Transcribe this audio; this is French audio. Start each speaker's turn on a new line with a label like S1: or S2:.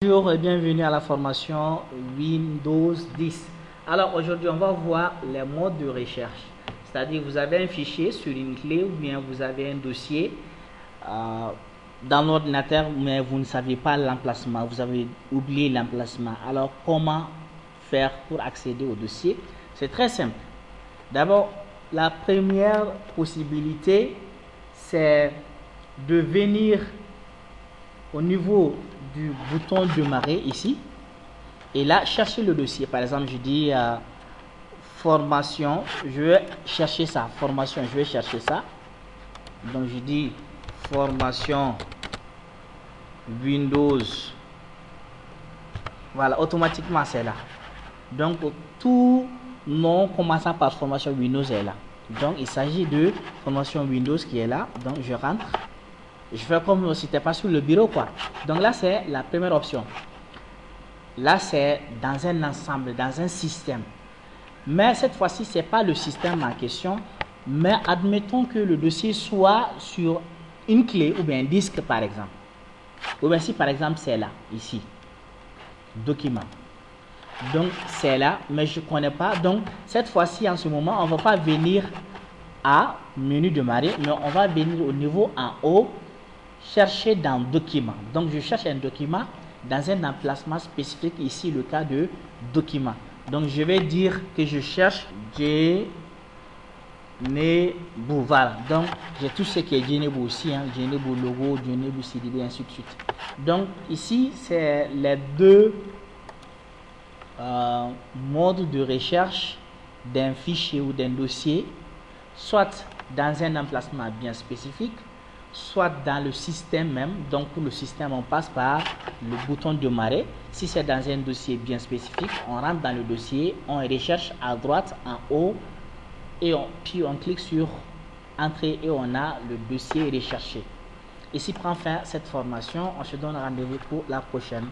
S1: Bonjour et bienvenue à la formation Windows 10. Alors aujourd'hui on va voir les modes de recherche. C'est-à-dire vous avez un fichier sur une clé ou bien vous avez un dossier dans l'ordinateur mais vous ne savez pas l'emplacement, vous avez oublié l'emplacement. Alors comment faire pour accéder au dossier? C'est très simple. D'abord, la première possibilité c'est de venir au niveau du bouton démarrer ici et là chercher le dossier. Par exemple, je dis formation, je vais chercher ça, formation, je vais chercher ça. Donc je dis formation Windows. Voilà, automatiquement c'est là. Donc tout nom commençant par formation Windows est là. Donc il s'agit de formation Windows qui est là. Donc je rentre. Je fais comme si c'était pas sur le bureau quoi. Donc là c'est la première option. Là c'est dans un ensemble, dans un système. Mais cette fois-ci c'est pas le système en question. Mais admettons que le dossier soit sur une clé ou bien un disque par exemple. Ou bien si par exemple c'est là, ici, document. Donc c'est là, mais je connais pas. Donc cette fois-ci en ce moment on va pas venir à menu démarrer, mais on va venir au niveau en haut. Chercher dans document. Donc je cherche un document dans un emplacement spécifique, ici le cas de document. Donc je vais dire que je cherche Djenebou. Voilà. Donc j'ai tout ce qui est Djenebou aussi, hein. Djenebou logo, Djenebou CDB, ainsi de suite. Donc ici c'est les deux modes de recherche d'un fichier ou d'un dossier, soit dans un emplacement bien spécifique, soit dans le système même. Donc pour le système on passe par le bouton démarrer. Si c'est dans un dossier bien spécifique, on rentre dans le dossier, on recherche à droite en haut et puis on clique sur entrée et on a le dossier recherché. Ici prend fin cette formation. On se donne rendez-vous pour la prochaine.